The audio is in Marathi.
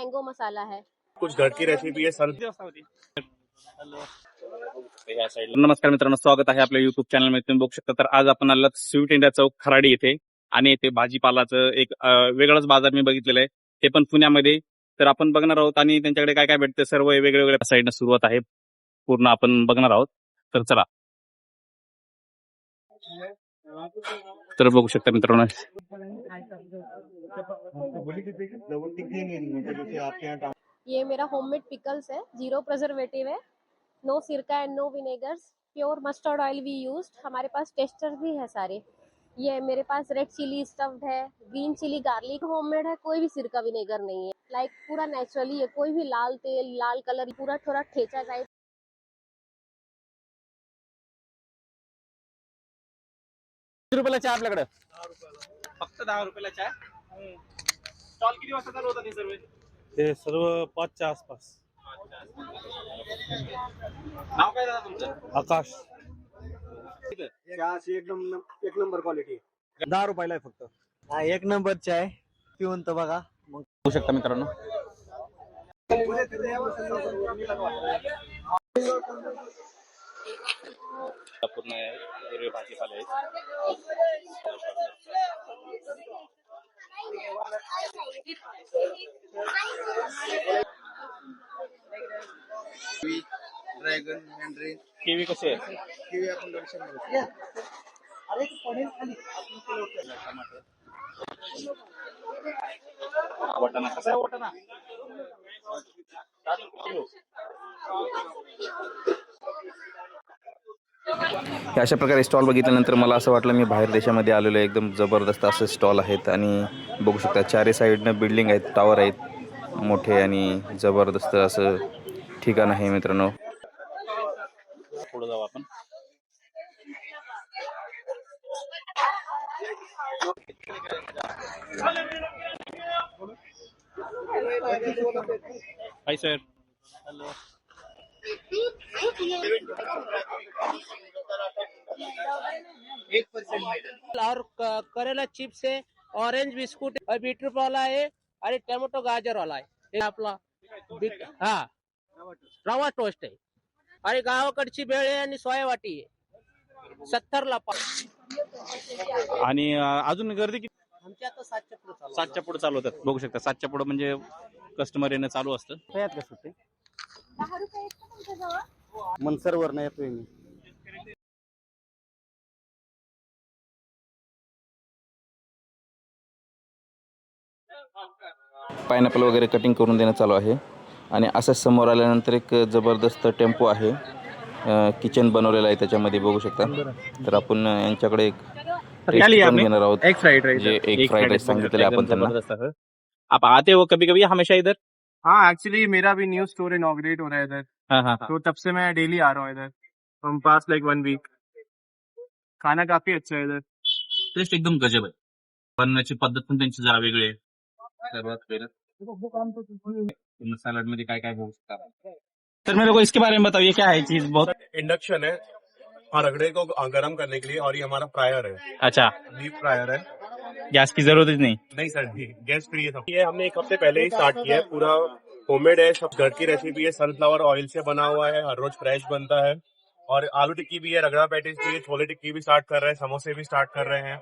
मैंगो मसाला है। कुछ घर की रेसिपी है सन। नमस्कार मित्रांनो, स्वागत आहे आपल्या युट्यूब चॅनलमध्ये. तुम्ही बघू शकता तर आज आपण आलो स्वीट इंडिया चौक खराडी येथे आणि येथे भाजीपालाचं एक वेगळाच बाजार मी बघितलेलं आहे, ते पण पुण्यामध्ये. तर आपण बघणार आहोत आणि त्यांच्याकडे काय काय भेटते सर्व वेगळ्या वेगळ्या साईडनं सुरुवात आहे, पूर्ण आपण बघणार आहोत. तर चला, तर बघू शकता मित्रांनो, ये मेरा होममेड पिकल्स है, 0 प्रिजर्वेटिव है, नो सिरका and no vinegars, pure mustard oil we used. हमारे पास टेस्टर भी है सारे। ये मेरे पास रेड चिली स्टफ्ड है, ग्रीन चिली गार्लिक होममेड है, कोई भी सिरका विनेगर नहीं है, लाइक पूरा नेचुरली है, कोई भी लाल तेल लाल कलर पूरा थोड़ा ठेचा टाइप। रुपयाला चहा आपल्याकडे फक्त 10 रुपयाला चहा. स्टॉल किती वाजता चालू होता ते सर्व 5च्या आसपास. नाव काय दादा तुमचं? आकाश. एक नंबर क्वालिटी 10 रुपयाला आहे फक्त. हा एक नंबर चाय पिऊन तर बघा. बघू शकता मित्रांनो, पूर्ण हिरवे भाजीपाले आहेत. ड्रॅगन हँड्री किवी कशी आहे? किवी आपण 200 वाटाणा कसा आहे? वाटाणा हे अशा प्रकारे स्टॉल बघितल्यानंतर मला असं वाटलं मी बाहेर देशामध्ये आलेलो आहे. एकदम जबरदस्त असे स्टॉल आहेत आणि बघू शकता चारी साईडनं बिल्डिंग आहेत, टावर आहेत मोठे आणि जबरदस्त असं ठिकाण आहे मित्रांनो. पुढे जाऊ आपण. Hi sir. और करेला चिप्स है, ऑरेंज बिस्कुट और बीटरूट वाला है आणि टोमॅटो गाजर वाला आहे. हे आपला हा रवा टोस्ट आहे आणि गावाकडची भेळ आहे आणि सोया वाटी आहे 70ला. आणि अजून गर्दी किती? आमच्या आता 7च्या पुढे चालू. 7च्या पुढे चालू होतात. बघू शकता 7च्या पुढे म्हणजे कस्टमर येणं चालू असतं. का सुट्टे 10 रुपये आहेत का तुमच्याजवळ? मनसरवर नाही येतोय मी. पायनॅपल वगैरे कटिंग करून देणं चालू आहे. आणि असं समोर आल्यानंतर एक जबरदस्त टेम्पो आहे, किचन बनवलेलं आहे त्याच्यामध्ये बघू शकता. तर आपण यांच्याकडे एक घेणार आहोत. एक फ्राइड राइस. जे एक फ्राइड राइस सांगितलेले आपण त्यांना. आप आते हो कभी कभी हमेशा इधर? हाँ एक्चुअली मेरा भी न्यू स्टोर इनॉग्रेट हो रहा है इधर, हाँ. तो तब से मैं डेली आ रहा हूँ इधर फ्रॉम पास्ट लाइक 1 वीक. खाना काफी अच्छा है इधर. टेस्ट एकदम गजब आहे. बनवण्याची पद्धत पण त्यांची जरा वेगळी आहे. सर्वात पहिलं सलाड मध्ये काय काय बघू शकता. तर मेरे को इसके बारे में बताइए, क्या है चीज? बहुत इंडक्शन है और रगड़े को गर्म करने के लिए, और ये हमारा फ्रायर है. अच्छा, डीप फ्रायर है. गैस की जरूरत ही नहीं. नहीं सर, गैस फ्री है सब. ये हमने 1 हफ्ते पहले ही स्टार्ट किया है. पूरा होममेड है, सब घर की रेसिपी है, सनफ्लावर ऑयल से बना हुआ है, हर रोज फ्रेश बनता है. और आलू टिक्की भी है, रगड़ा पैटीज भी है, छोले टिक्की भी स्टार्ट कर रहे हैं, समोसे भी स्टार्ट कर रहे हैं.